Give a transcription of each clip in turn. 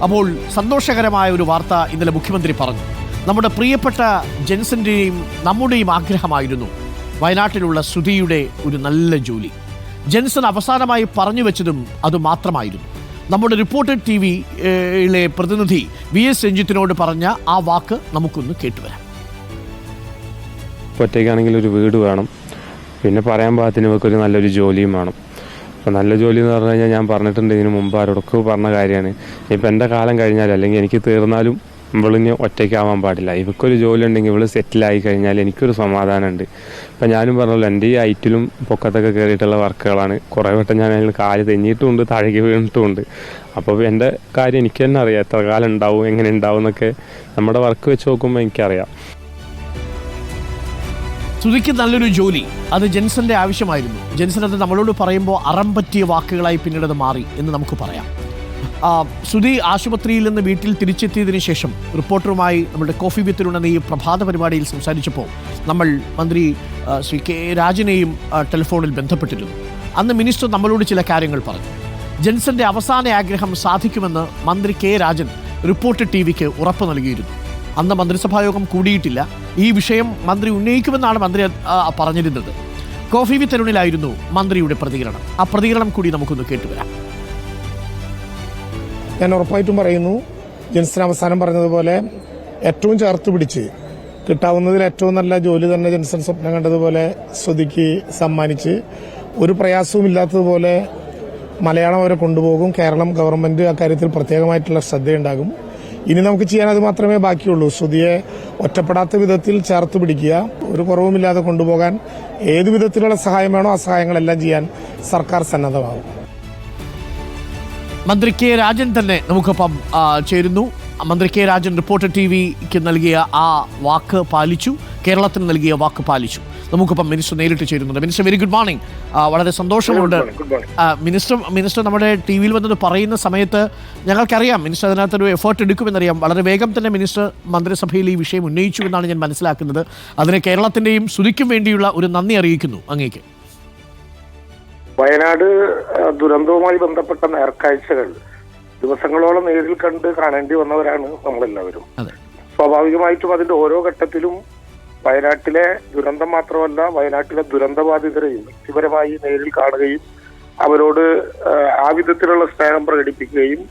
അപ്പോൾ സന്തോഷകരമായ ഒരു വാർത്ത ഇന്നലെ മുഖ്യമന്ത്രി പറഞ്ഞു. നമ്മുടെ പ്രിയപ്പെട്ട ജെൻസന്റെയും നമ്മുടെയും ആഗ്രഹമായിരുന്നു വയനാട്ടിലുള്ള ശ്രുതിയുടെ ഒരു നല്ല ജോലി. ജെൻസൺ അവസാനമായി പറഞ്ഞു വെച്ചതും അതുമാത്രമായിരുന്നു. നമ്മുടെ റിപ്പോർട്ടർ TV-യിലെ പ്രതിനിധി VS രഞ്ജിത്തിനോട് പറഞ്ഞ ആ വാക്ക് നമുക്കൊന്ന് കേട്ടുവരാം. ഒറ്റയ്ക്കാണെങ്കിൽ ഒരു വീട് വേണം, പിന്നെ പറയാൻ പാകത്തിന് ഇവർക്ക് നല്ലൊരു ജോലിയും വേണം. അപ്പോൾ നല്ല ജോലി എന്ന് പറഞ്ഞു കഴിഞ്ഞാൽ ഞാൻ പറഞ്ഞിട്ടുണ്ട്, ഇതിന് മുമ്പ് ആരോടൊക്കെ പറഞ്ഞ കാര്യമാണ്. ഇപ്പം എൻ്റെ കാലം കഴിഞ്ഞാൽ അല്ലെങ്കിൽ എനിക്ക് തീർന്നാലും ഇവളിന് ഒറ്റയ്ക്കാവാൻ പാടില്ല. ഇവക്കൊരു ജോലി ഉണ്ടെങ്കിൽ ഇവള് സെറ്റിലായി കഴിഞ്ഞാൽ എനിക്കൊരു സമാധാനമുണ്ട്. ഇപ്പം ഞാനും പറഞ്ഞല്ലോ, എൻ്റെ ഈ ഹൈറ്റിലും പൊക്കത്തൊക്കെ കയറിയിട്ടുള്ള വർക്കുകളാണ്. കുറേ വട്ടം ഞാൻ അതിൽ കാല് തെന്നിയിട്ടുമുണ്ട്, താഴേക്ക് വീണിട്ടുമുണ്ട്. അപ്പോൾ എൻ്റെ കാര്യം എനിക്ക് തന്നെ അറിയാം, എത്ര കാലം ഉണ്ടാവും, എങ്ങനെ ഉണ്ടാവും എന്നൊക്കെ നമ്മുടെ വർക്ക് വെച്ച് നോക്കുമ്പോൾ എനിക്കറിയാം. ശ്രുതിക്ക് നല്ലൊരു ജോലി, അത് ജെൻസന്റെ ആവശ്യമായിരുന്നു. ജെൻസൺ അത് നമ്മളോട് പറയുമ്പോൾ അറം പറ്റിയ വാക്കുകളായി പിന്നീട് അത് മാറി എന്ന് നമുക്ക് പറയാം. ശ്രുതി ആശുപത്രിയിൽ നിന്ന് വീട്ടിൽ തിരിച്ചെത്തിയതിനു ശേഷം റിപ്പോർട്ടറുമായി നമ്മുടെ കോഫി വിത്തിലുണ്ടെന്ന ഈ പ്രഭാത പരിപാടിയിൽ സംസാരിച്ചപ്പോൾ നമ്മൾ മന്ത്രി ശ്രീ കെ രാജനെയും ടെലിഫോണിൽ ബന്ധപ്പെട്ടിരുന്നു. അന്ന് മിനിസ്റ്റർ നമ്മളോട് ചില കാര്യങ്ങൾ പറഞ്ഞു. ജെൻസന്റെ അവസാന ആഗ്രഹം സാധിക്കുമെന്ന് മന്ത്രി കെ രാജൻ റിപ്പോർട്ടർ TV-ക്ക് ഉറപ്പ് നൽകിയിരുന്നു. അന്ന് മന്ത്രിസഭായോഗം കൂടിയിട്ടില്ല. ഈ വിഷയം മന്ത്രി ഉന്നയിക്കുമെന്നാണ് മന്ത്രി പറഞ്ഞിരുന്നത്. കോഫി വിത്ത് തരുണിലായിരുന്നു മന്ത്രിയുടെ പ്രതികരണം. ആ പ്രതികരണം കൂടി നമുക്കൊന്ന് കേട്ടുവരാം. ഞാൻ ഉറപ്പായിട്ടും പറയുന്നു, ജെൻസൺ അവസാനം പറഞ്ഞതുപോലെ ഏറ്റവും ചേർത്ത് പിടിച്ച് കിട്ടാവുന്നതിൽ ഏറ്റവും നല്ല ജോലി തന്നെ ജെൻസൺ സ്വപ്നം കണ്ടതുപോലെ ശ്രുതിക്ക് സമ്മാനിച്ച് ഒരു പ്രയാസവും ഇല്ലാത്തതുപോലെ മലയാളം അവരെ കൊണ്ടുപോകും. കേരളം ഗവൺമെന്റ് അക്കാര്യത്തിൽ പ്രത്യേകമായിട്ടുള്ള ശ്രദ്ധയുണ്ടാകും. ഇനി നമുക്ക് ചെയ്യാൻ അത് മാത്രമേ ബാക്കിയുള്ളൂ. ശ്രുതിയെ ഒറ്റപ്പെടാത്ത വിധത്തിൽ ചേർത്ത് പിടിക്കുക, ഒരു കുറവുമില്ലാതെ കൊണ്ടുപോകാൻ ഏതു വിധത്തിലുള്ള സഹായം വേണോ ആ സഹായങ്ങളെല്ലാം ചെയ്യാൻ സർക്കാർ സന്നദ്ധമാകും. മന്ത്രി കെ രാജൻ തന്നെ നമുക്കൊപ്പം ചേരുന്നു. മന്ത്രി കെ രാജൻ റിപ്പോർട്ടർ TV-ക്ക് നൽകിയ ആ വാക്ക് പാലിച്ചു, കേരളത്തിന് നൽകിയ വാക്ക് പാലിച്ചു. നമുക്കൊപ്പം മിനിസ്റ്റർ നേരിട്ട് ചേരുന്നുണ്ട്. Minister, very good morning. വളരെ സന്തോഷമുണ്ട്. മിനിസ്റ്റർ നമ്മുടെ TV-യിൽ വന്നത് പറയുന്ന സമയത്ത് ഞങ്ങൾക്കറിയാം മിനിസ്റ്റർ അതിനകത്തൊരു എഫേർട്ട് എടുക്കുമെന്നറിയാം. വളരെ വേഗം തന്നെ മിനിസ്റ്റർ മന്ത്രിസഭയിൽ ഈ വിഷയം ഉന്നയിച്ചു എന്നാണ് ഞാൻ മനസ്സിലാക്കുന്നത്. അതിന് കേരളത്തിൻ്റെയും ശ്രുതിക്കും വേണ്ടിയുള്ള ഒരു നന്ദി അറിയിക്കുന്നു അങ്ങേക്ക്. വയനാട് ദുരന്തവുമായി ബന്ധപ്പെട്ട നേർക്കാഴ്ചകൾ ദിവസങ്ങളോളം നേരിൽ കണ്ട് കാണേണ്ടി വന്നവരാണ് നമ്മളെല്ലാവരും. സ്വാഭാവികമായിട്ടും അതിന്റെ ഓരോ ഘട്ടത്തിലും വയനാട്ടിലെ ദുരന്തം മാത്രമല്ല, വയനാട്ടിലെ ദുരന്തബാധിതരെയും വ്യക്തിപരമായി നേരിൽ കാണുകയും അവരോട് ആ വിധത്തിലുള്ള സ്നേഹം പ്രകടിപ്പിക്കുകയും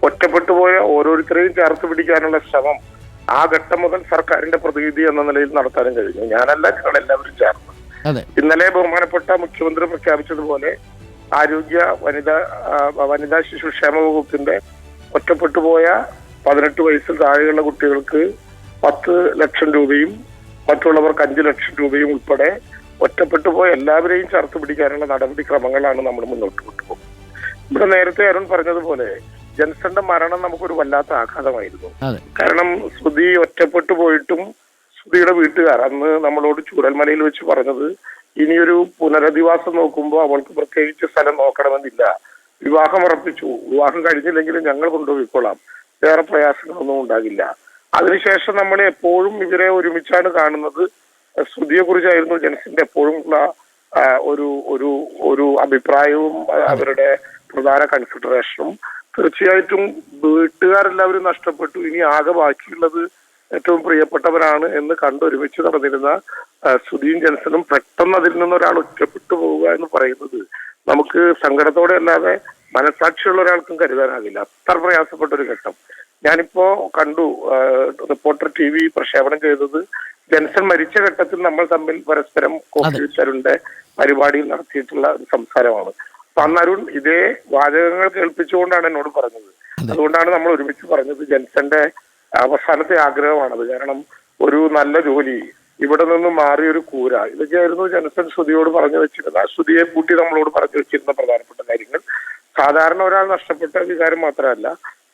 ഒറ്റപ്പെട്ടുപോയ ഓരോരുത്തരെയും ചേർത്ത് പിടിക്കാനുള്ള ശ്രമം ആ ഘട്ടം മുതൽ സർക്കാരിന്റെ പ്രതിനിധി എന്ന നിലയിൽ നടത്താനും കഴിഞ്ഞു. ഞാനല്ല, ഞങ്ങളെല്ലാവരും ചേർന്ന് ഇന്നലെ ബഹുമാനപ്പെട്ട മുഖ്യമന്ത്രി പ്രഖ്യാപിച്ചതുപോലെ ആരോഗ്യ വനിതാ ശിശു ക്ഷേമ വകുപ്പിന്റെ ഒറ്റപ്പെട്ടുപോയ 18 വയസ്സിൽ താഴെയുള്ള കുട്ടികൾക്ക് 10 ലക്ഷം രൂപയും മറ്റുള്ളവർക്ക് 5 ലക്ഷം രൂപയും ഉൾപ്പെടെ ഒറ്റപ്പെട്ടുപോയ എല്ലാവരെയും ചേർത്ത് പിടിക്കാനുള്ള നടപടിക്രമങ്ങളാണ് നമ്മൾ മുന്നോട്ട് കൊണ്ടുപോകുന്നത്. ഇവിടെ നേരത്തെ അരുൺ പറഞ്ഞതുപോലെ ജെൻസന്റെ മരണം നമുക്കൊരു വല്ലാത്ത ആഘാതമായിരുന്നു. കാരണം ശ്രുതി ഒറ്റപ്പെട്ടു പോയിട്ടും ശ്രുതിയുടെ വീട്ടുകാർ അന്ന് നമ്മളോട് ചൂരൽമലയിൽ വെച്ച് പറഞ്ഞത്, ഇനിയൊരു പുനരധിവാസം നോക്കുമ്പോൾ അവൾക്ക് പ്രത്യേകിച്ച് സ്ഥലം നോക്കണമെന്നില്ല, വിവാഹം ഉറപ്പിച്ചു, വിവാഹം കഴിഞ്ഞില്ലെങ്കിലും ഞങ്ങൾ കൊണ്ടുപോയിക്കോളാം, വേറെ പ്രയാസങ്ങളൊന്നും ഉണ്ടാകില്ല. അതിനുശേഷം നമ്മൾ എപ്പോഴും ഇവരെ ഒരുമിച്ചാണ് കാണുന്നത്. ശ്രുതിയെ കുറിച്ചായിരുന്നു ജെൻസന്റെ എപ്പോഴും ഉള്ള ഒരു ഒരു ഒരു അഭിപ്രായവും അവരുടെ പ്രധാന കൺസിഡറേഷനും. തീർച്ചയായിട്ടും വീട്ടുകാരെല്ലാവരും നഷ്ടപ്പെട്ടു, ഇനി ആകെ ബാക്കിയുള്ളത് ഏറ്റവും പ്രിയപ്പെട്ടവരാണ് എന്ന് കണ്ടൊരുമിച്ച് നടന്നിരുന്ന ശ്രുതിയും ജെൻസനും പെട്ടെന്ന് അതിൽ നിന്ന് ഒരാൾ ഒറ്റപ്പെട്ടു പോവുക എന്ന് പറയുന്നത് നമുക്ക് സങ്കടത്തോടെ അല്ലാതെ മനസാക്ഷിയുള്ള ഒരാൾക്കും കരുതാനാകില്ല. അത്ര പ്രയാസപ്പെട്ട ഒരു ഘട്ടം. ഞാനിപ്പോ കണ്ടു റിപ്പോർട്ടർ TV പ്രക്ഷേപണം ചെയ്തത് ജെൻസൺ മരിച്ച ഘട്ടത്തിൽ നമ്മൾ തമ്മിൽ പരസ്പരം കോഫി വിത്ത് തരുണിന്റെ പരിപാടിയിൽ നടത്തിയിട്ടുള്ള ഒരു സംസാരമാണ്. അപ്പൊ അന്ന് അരുൺ ഇതേ വാചകങ്ങൾ കേൾപ്പിച്ചുകൊണ്ടാണ് എന്നോട് പറഞ്ഞത്. അതുകൊണ്ടാണ് നമ്മൾ ഒരുമിച്ച് പറഞ്ഞത് ജെൻസന്റെ അവസാനത്തെ ആഗ്രഹമാണത്. കാരണം ഒരു നല്ല ജോലി, ഇവിടെ നിന്ന് മാറിയൊരു കൂര, ഇതൊക്കെയായിരുന്നു ജെൻസൺ ശ്രുതിയോട് പറഞ്ഞു വെച്ചിരുന്നത്. ശ്രുതിയെ കൂട്ടി നമ്മളോട് പറഞ്ഞു വെച്ചിരുന്ന പ്രധാനപ്പെട്ട കാര്യങ്ങൾ. സാധാരണ ഒരാൾ നഷ്ടപ്പെട്ട വികാരം മാത്രമല്ല,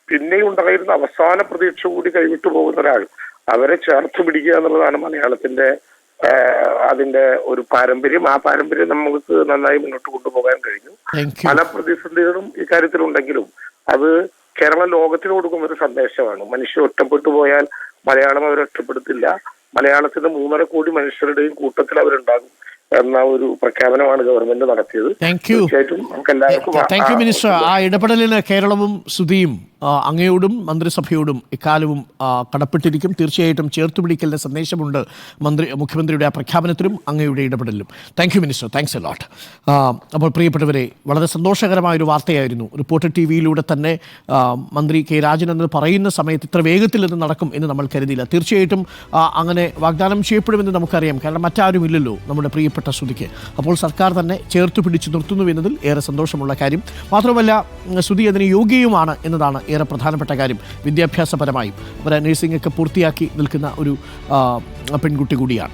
പിന്നെയും ഉണ്ടായിരുന്ന അവസാന പ്രതീക്ഷ കൂടി കൈവിട്ടു പോകുന്ന ഒരാൾ, അവരെ ചേർത്ത് പിടിക്കുക എന്നുള്ളതാണ് മലയാളത്തിന്റെ അതിന്റെ ഒരു പാരമ്പര്യം. ആ പാരമ്പര്യം നമുക്ക് നന്നായി മുന്നോട്ട് കൊണ്ടുപോകാൻ കഴിഞ്ഞു. പല പ്രതിസന്ധികളും ഇക്കാര്യത്തിലുണ്ടെങ്കിലും അത് കേരളം ലോകത്തിന് കൊടുക്കുന്ന ഒരു സന്ദേശമാണ്. മനുഷ്യർ ഒറ്റപ്പെട്ടു പോയാൽ മലയാളം അവരെ ഒറ്റപ്പെടുത്തില്ല. മലയാളത്തിന്റെ 3.5 കോടി മനുഷ്യരുടെയും കൂട്ടത്തിൽ അവരുണ്ടാകും എന്ന ഒരു പ്രഖ്യാപനമാണ് ഗവൺമെന്റ് നടത്തിയത്. തീർച്ചയായിട്ടും നമുക്ക് എല്ലാവർക്കും താങ്ക് യു മിനിസ്റ്റർ. ആ ഇടപെടലിന് കേരളവും സുധിയും അങ്ങയോടും മന്ത്രിസഭയോടും എക്കാലവും കടപ്പെട്ടിരിക്കും. തീർച്ചയായിട്ടും ചേർത്തുപിടിക്കലിന്റെ സന്ദേശമുണ്ട് മുഖ്യമന്ത്രിയുടെ ആ പ്രഖ്യാപനത്തിലും അങ്ങയുടെ ഇടപെടലിലും. Thank you minister. Thanks a lot. അപ്പോൾ പ്രിയപ്പെട്ടവരെ, വളരെ സന്തോഷകരമായൊരു വാർത്തയായിരുന്നു. റിപ്പോർട്ടർ ടി വിയിലൂടെ തന്നെ മന്ത്രി കെ രാജൻ എന്ന് പറയുന്ന സമയത്ത് ഇത്ര വേഗത്തിൽ ഇത് നടക്കും എന്ന് നമ്മൾ കരുതിയില്ല. തീർച്ചയായിട്ടും അങ്ങനെ വാഗ്ദാനം ചെയ്യപ്പെടുമെന്ന് നമുക്കറിയാം. കാരണം മറ്റാരും ഇല്ലല്ലോ നമ്മുടെ പ്രിയപ്പെട്ട ശ്രുതിക്ക്. അപ്പോൾ സർക്കാർ തന്നെ ചേർത്ത് പിടിച്ചു നിർത്തുന്നു എന്നതിൽ ഏറെ സന്തോഷമുള്ള കാര്യം. മാത്രമല്ല ശ്രുതി അതിന് യോഗ്യയുമാണ് എന്നതാണ് ഏറെ പ്രധാനപ്പെട്ട കാര്യം. വിദ്യാഭ്യാസപരമായും അവർ നഴ്സിംഗ് ഒക്കെ പൂർത്തിയാക്കി നിൽക്കുന്ന ഒരു പെൺകുട്ടി കൂടിയാണ്.